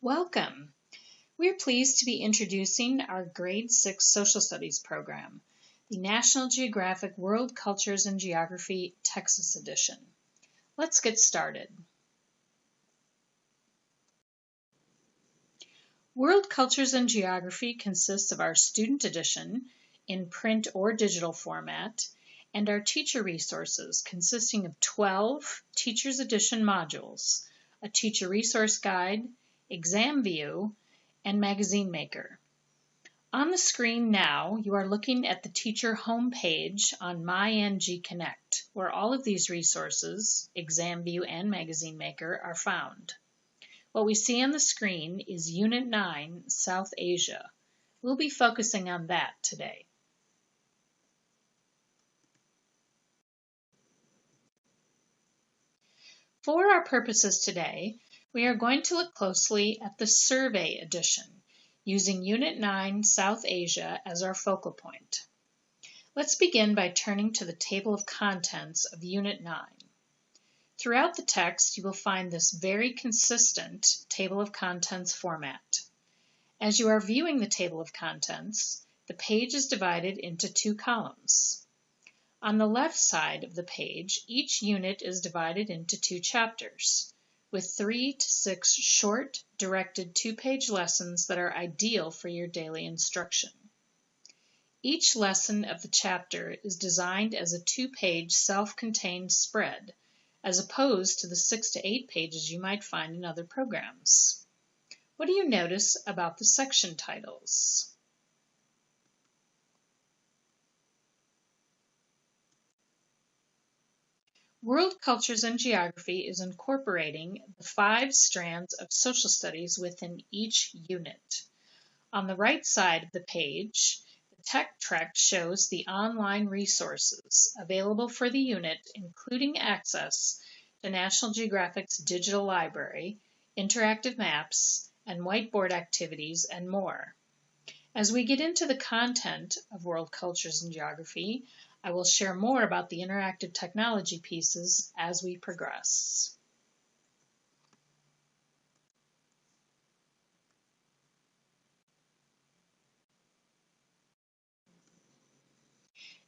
Welcome! We're pleased to be introducing our Grade 6 Social Studies program, the National Geographic World Cultures and Geography Texas Edition. Let's get started. World Cultures and Geography consists of our student edition in print or digital format and our teacher resources consisting of 12 Teacher's Edition modules, a teacher resource guide, exam view, and magazine maker. On the screen now, you are looking at the teacher homepage on MyNG Connect, where all of these resources, exam view and magazine maker, are found. What we see on the screen is Unit 9, South Asia. We'll be focusing on that today. For our purposes today, we are going to look closely at the Survey Edition, using Unit 9, South Asia as our focal point. Let's begin by turning to the table of contents of Unit 9. Throughout the text, you will find this very consistent table of contents format. As you are viewing the table of contents, the page is divided into two columns. On the left side of the page, each unit is divided into two chapters, with 3 to 6 short, directed two-page lessons that are ideal for your daily instruction. Each lesson of the chapter is designed as a two-page self-contained spread, as opposed to the 6 to 8 pages you might find in other programs. What do you notice about the section titles? World Cultures and Geography is incorporating the 5 strands of social studies within each unit. On the right side of the page, the tech track shows the online resources available for the unit, including access to National Geographic's digital library, interactive maps, and whiteboard activities, and more. As we get into the content of World Cultures and Geography, I will share more about the interactive technology pieces as we progress.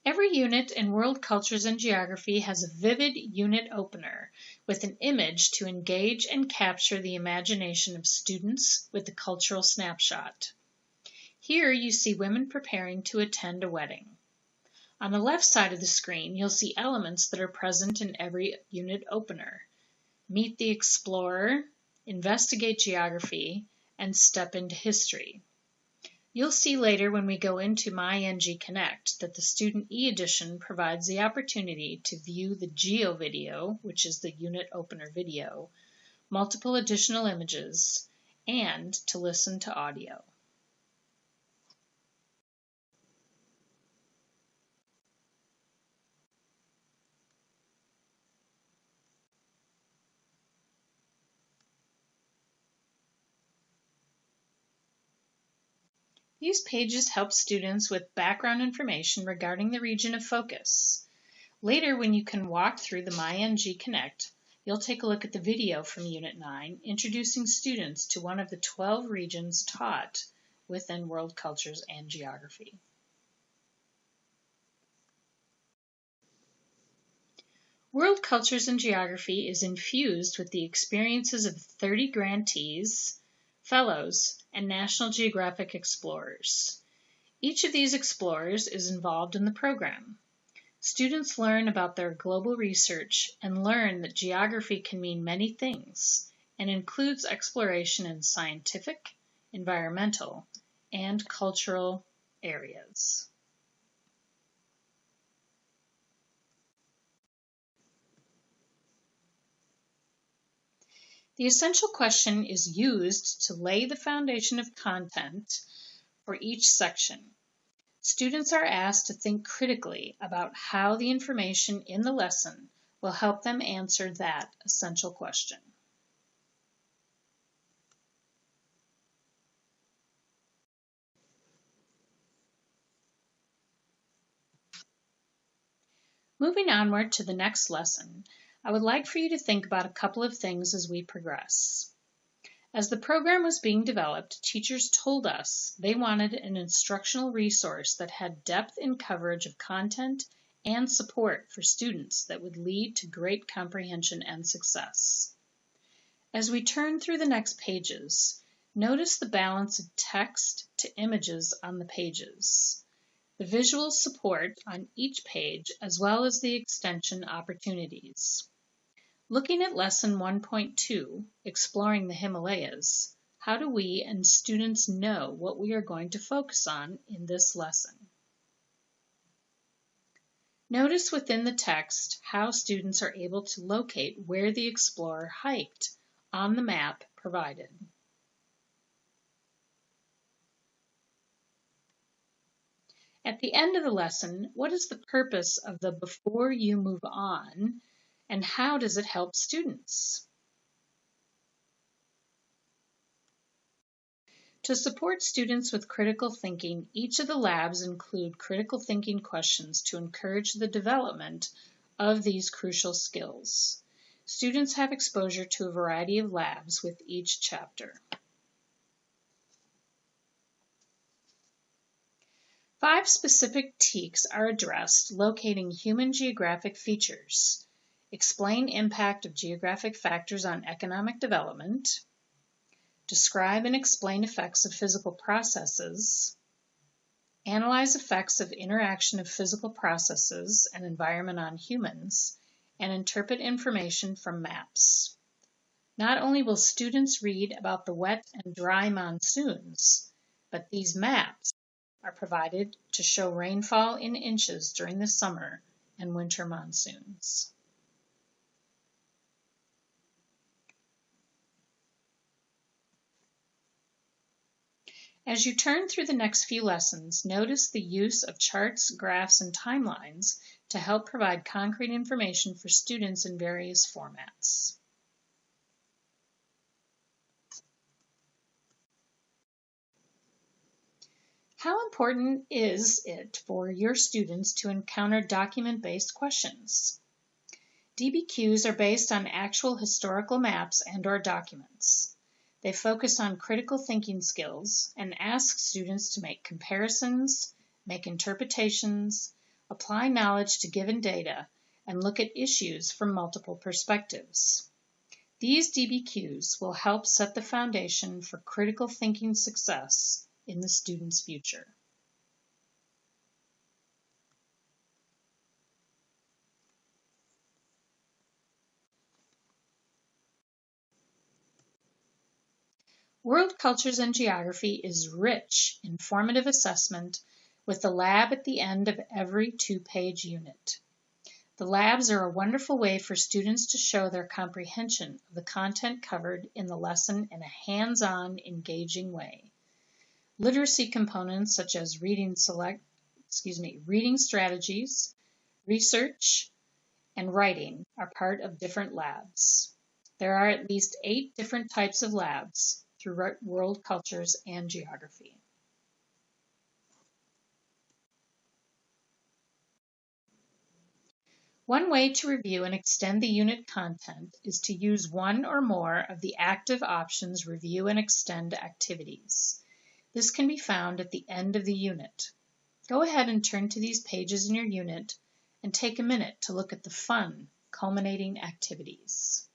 Every unit in World Cultures and Geography has a vivid unit opener with an image to engage and capture the imagination of students with the cultural snapshot. Here you see women preparing to attend a wedding. On the left side of the screen, you'll see elements that are present in every unit opener. Meet the explorer, investigate geography, and step into history. You'll see later when we go into MyNG Connect that the Student e-edition provides the opportunity to view the Geo video, which is the unit opener video, multiple additional images, and to listen to audio. These pages help students with background information regarding the region of focus. Later, when you can walk through the MyNG Connect, you'll take a look at the video from Unit 9, introducing students to one of the 12 regions taught within World Cultures and Geography. World Cultures and Geography is infused with the experiences of 30 grantees, fellows, and National Geographic explorers. Each of these explorers is involved in the program. Students learn about their global research and learn that geography can mean many things and includes exploration in scientific, environmental, and cultural areas. The essential question is used to lay the foundation of content for each section. Students are asked to think critically about how the information in the lesson will help them answer that essential question. Moving onward to the next lesson, I would like for you to think about a couple of things as we progress. As the program was being developed, teachers told us they wanted an instructional resource that had depth in coverage of content and support for students that would lead to great comprehension and success. As we turn through the next pages, notice the balance of text to images on the pages, the visual support on each page, as well as the extension opportunities. Looking at Lesson 1.2, Exploring the Himalayas, how do we and students know what we are going to focus on in this lesson? Notice within the text how students are able to locate where the explorer hiked on the map provided. At the end of the lesson, what is the purpose of the Before You Move On, and how does it help students? To support students with critical thinking, each of the labs include critical thinking questions to encourage the development of these crucial skills. Students have exposure to a variety of labs with each chapter. 5 specific TEKs are addressed, locating human geographic features, explain impact of geographic factors on economic development, describe and explain effects of physical processes, analyze effects of interaction of physical processes and environment on humans, and interpret information from maps. Not only will students read about the wet and dry monsoons, but these maps are provided to show rainfall in inches during the summer and winter monsoons. As you turn through the next few lessons, notice the use of charts, graphs, and timelines to help provide concrete information for students in various formats. How important is it for your students to encounter document-based questions? DBQs are based on actual historical maps and/or documents. They focus on critical thinking skills and ask students to make comparisons, make interpretations, apply knowledge to given data, and look at issues from multiple perspectives. These DBQs will help set the foundation for critical thinking success in the student's future. World Cultures and Geography is rich in formative assessment with the lab at the end of every 2-page unit. The labs are a wonderful way for students to show their comprehension of the content covered in the lesson in a hands-on, engaging way. Literacy components such as reading strategies, research, and writing are part of different labs. There are at least 8 different types of labs through World Cultures and Geography. One way to review and extend the unit content is to use one or more of the active options Review and Extend activities. This can be found at the end of the unit. Go ahead and turn to these pages in your unit and take a minute to look at the fun, culminating activities.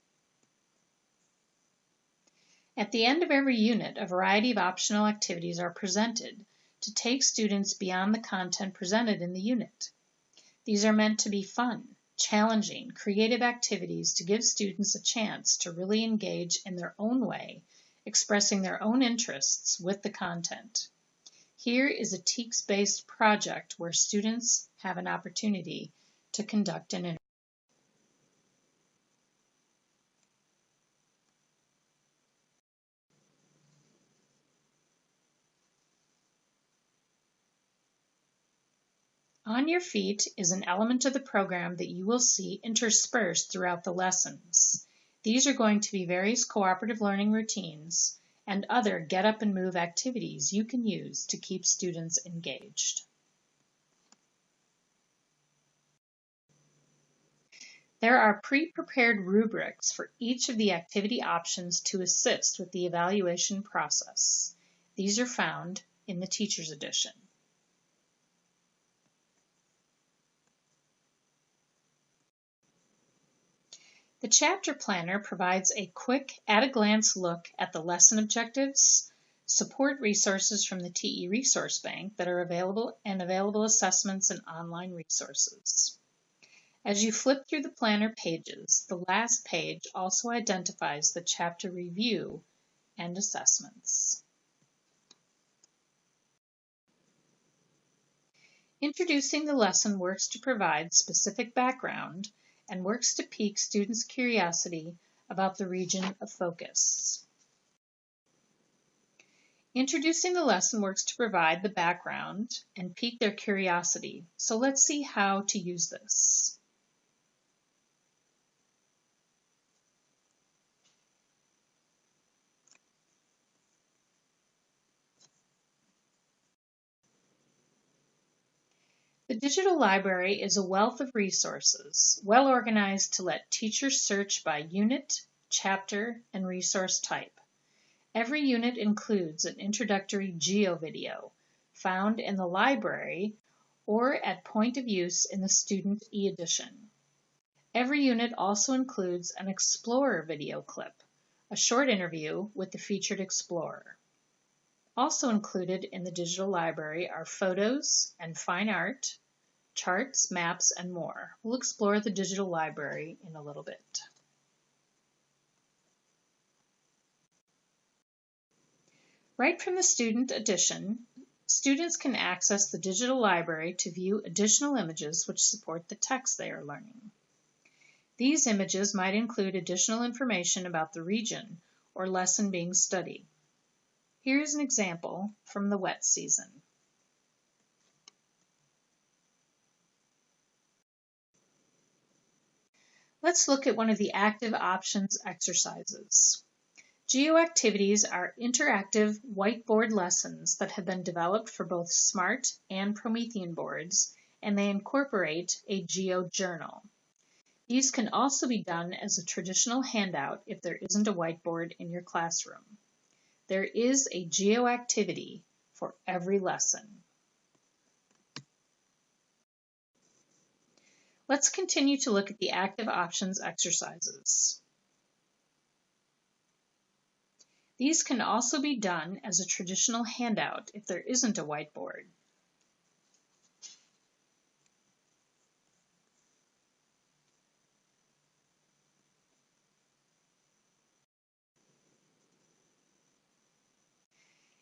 At the end of every unit, a variety of optional activities are presented to take students beyond the content presented in the unit. These are meant to be fun, challenging, creative activities to give students a chance to really engage in their own way, expressing their own interests with the content. Here is a TEKS-based project where students have an opportunity to conduct an interview. On your feet is an element of the program that you will see interspersed throughout the lessons. These are going to be various cooperative learning routines and other get up and move activities you can use to keep students engaged. There are pre-prepared rubrics for each of the activity options to assist with the evaluation process. These are found in the Teacher's Edition. The chapter planner provides a quick, at-a-glance look at the lesson objectives, support resources from the TE Resource Bank that are available, and available assessments and online resources. As you flip through the planner pages, the last page also identifies the chapter review and assessments. Introducing the lesson works to provide specific background and works to pique students' curiosity about the region of focus. Introducing the lesson works to provide the background and pique their curiosity. So let's see how to use this. The digital library is a wealth of resources, well organized to let teachers search by unit, chapter, and resource type. Every unit includes an introductory geo video found in the library or at point of use in the student e-edition. Every unit also includes an Explorer video clip, a short interview with the featured explorer. Also included in the digital library are photos and fine art, charts, maps, and more. We'll explore the digital library in a little bit. Right from the student edition, students can access the digital library to view additional images which support the text they are learning. These images might include additional information about the region or lesson being studied. Here's an example from the wet season. Let's look at one of the active options exercises. GeoActivities are interactive whiteboard lessons that have been developed for both SMART and Promethean boards, and they incorporate a GeoJournal. These can also be done as a traditional handout if there isn't a whiteboard in your classroom. There is a GeoActivity for every lesson. Let's continue to look at the active options exercises. These can also be done as a traditional handout if there isn't a whiteboard.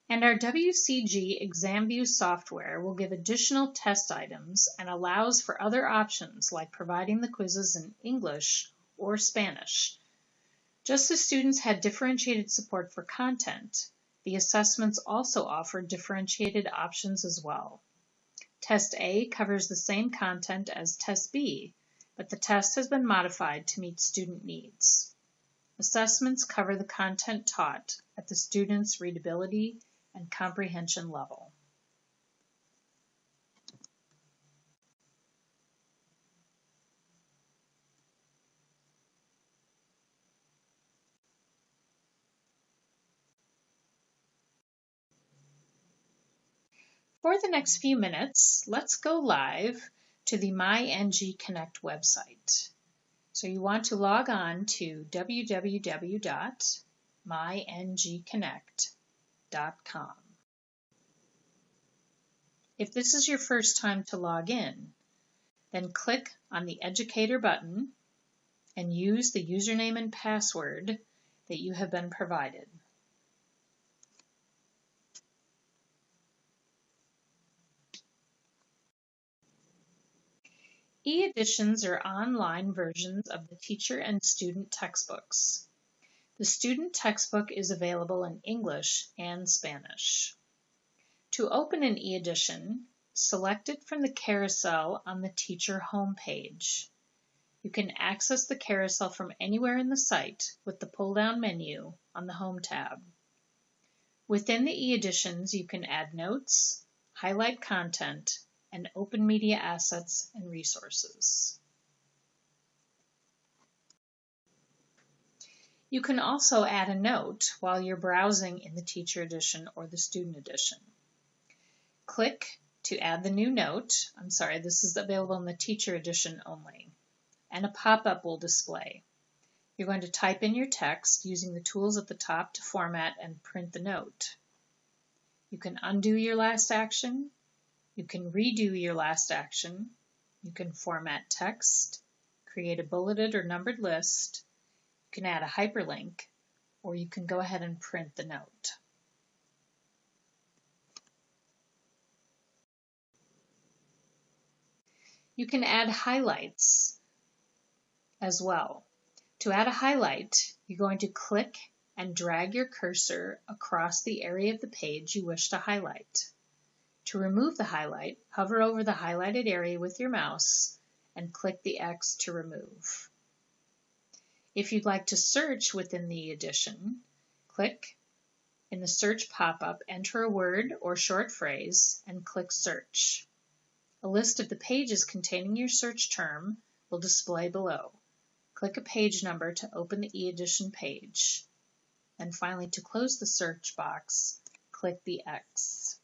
And our WCG ExamView software will give additional test items and allows for other options like providing the quizzes in English or Spanish. Just as students had differentiated support for content, the assessments also offer differentiated options as well. Test A covers the same content as Test B, but the test has been modified to meet student needs. Assessments cover the content taught at the student's readability and comprehension level. For the next few minutes, let's go live to the MyNG Connect website. So you want to log on to www.mygconnect.com. If this is your first time to log in, then click on the Educator button and use the username and password that you have been provided. E-editions are online versions of the teacher and student textbooks. The student textbook is available in English and Spanish. To open an e-edition, select it from the carousel on the teacher homepage. You can access the carousel from anywhere in the site with the pull-down menu on the Home tab. Within the e-editions, you can add notes, highlight content, and open media assets and resources. You can also add a note while you're browsing in the Teacher Edition or the Student Edition. Click to add the new note. I'm sorry, this is available in the Teacher Edition only. And a pop-up will display. You're going to type in your text using the tools at the top to format and print the note. You can undo your last action. You can redo your last action. You can format text, create a bulleted or numbered list. You can add a hyperlink, or you can go ahead and print the note. You can add highlights as well. To add a highlight, you're going to click and drag your cursor across the area of the page you wish to highlight. To remove the highlight, hover over the highlighted area with your mouse and click the X to remove. If you'd like to search within the edition, click in the search pop-up, enter a word or short phrase, and click Search. A list of the pages containing your search term will display below. Click a page number to open the e-edition page. And finally, to close the search box, click the X.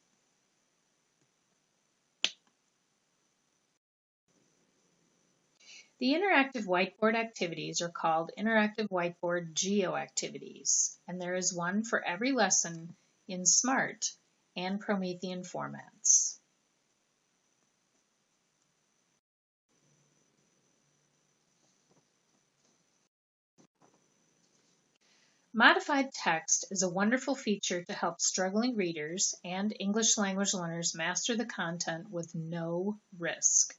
The interactive whiteboard activities are called Interactive Whiteboard Geo activities, and there is one for every lesson in SMART and Promethean formats. Modified text is a wonderful feature to help struggling readers and English language learners master the content with no risk.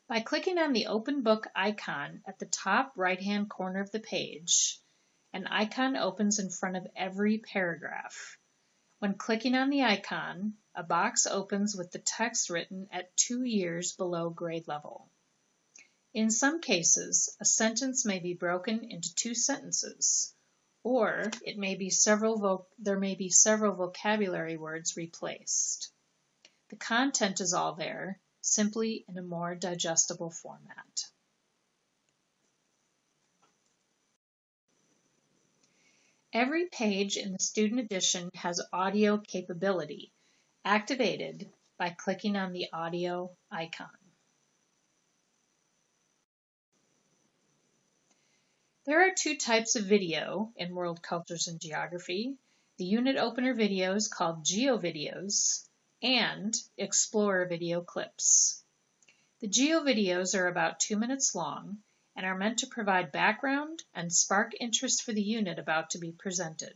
By clicking on the Open Book icon at the top right-hand corner of the page, an icon opens in front of every paragraph. When clicking on the icon, a box opens with the text written at 2 years below grade level. In some cases, a sentence may be broken into 2 sentences, or there may be several vocabulary words replaced. The content is all there, simply in a more digestible format. Every page in the Student Edition has audio capability, activated by clicking on the audio icon. There are 2 types of video in World Cultures and Geography. The unit opener videos called Geo videos and Explorer video clips. The Geo videos are about 2 minutes long and are meant to provide background and spark interest for the unit about to be presented.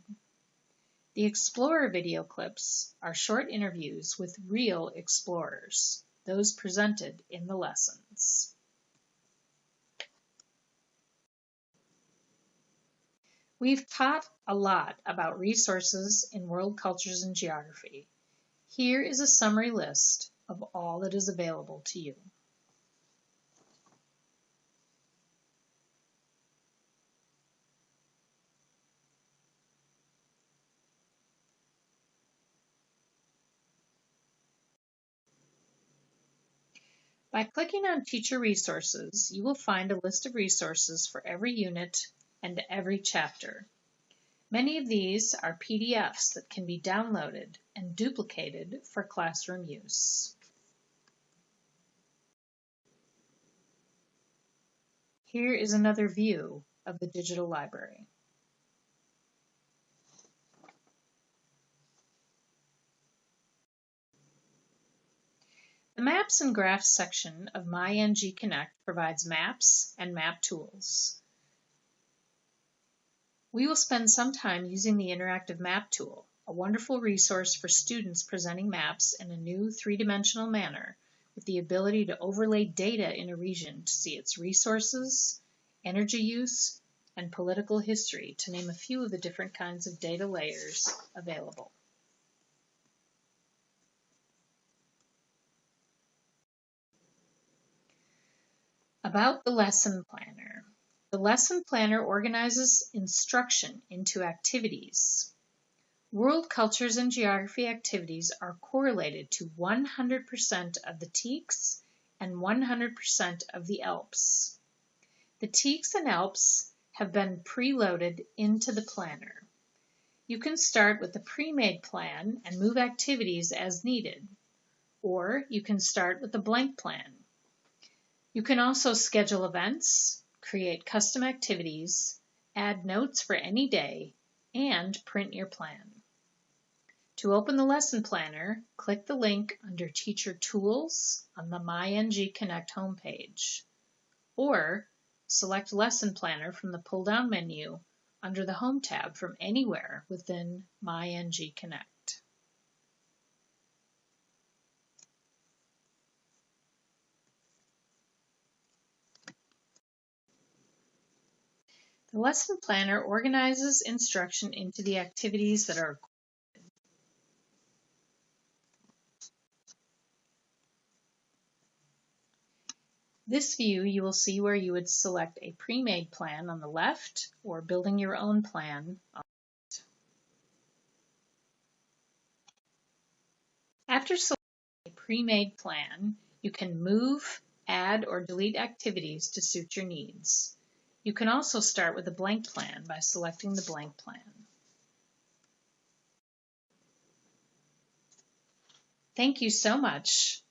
The Explorer video clips are short interviews with real explorers, those presented in the lessons. We've taught a lot about resources in World Cultures and Geography. Here is a summary list of all that is available to you. By clicking on Teacher Resources, you will find a list of resources for every unit and every chapter. Many of these are PDFs that can be downloaded and duplicated for classroom use. Here is another view of the digital library. The Maps and Graphs section of MyNG Connect provides maps and map tools. We will spend some time using the Interactive Map tool, a wonderful resource for students presenting maps in a new 3-dimensional manner with the ability to overlay data in a region to see its resources, energy use, and political history, to name a few of the different kinds of data layers available. About the lesson planner. The lesson planner organizes instruction into activities. World Cultures and Geography activities are correlated to 100% of the TEKS and 100% of the ELPs. The TEKS and ELPs have been preloaded into the planner. You can start with a pre-made plan and move activities as needed, or you can start with a blank plan. You can also schedule events, create custom activities, add notes for any day, and print your plan. To open the lesson planner, click the link under Teacher Tools on the MyNG Connect homepage, or select Lesson Planner from the pull-down menu under the Home tab from anywhere within MyNG Connect. The lesson planner organizes instruction into the activities that are required. This view, you will see where you would select a pre-made plan on the left or building your own plan on the right. After selecting a pre-made plan, you can move, add, or delete activities to suit your needs. You can also start with a blank plan by selecting the blank plan. Thank you so much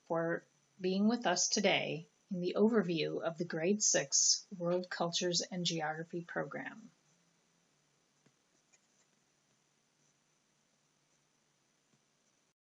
for being with us today in the overview of the Grade 6 World Cultures and Geography program.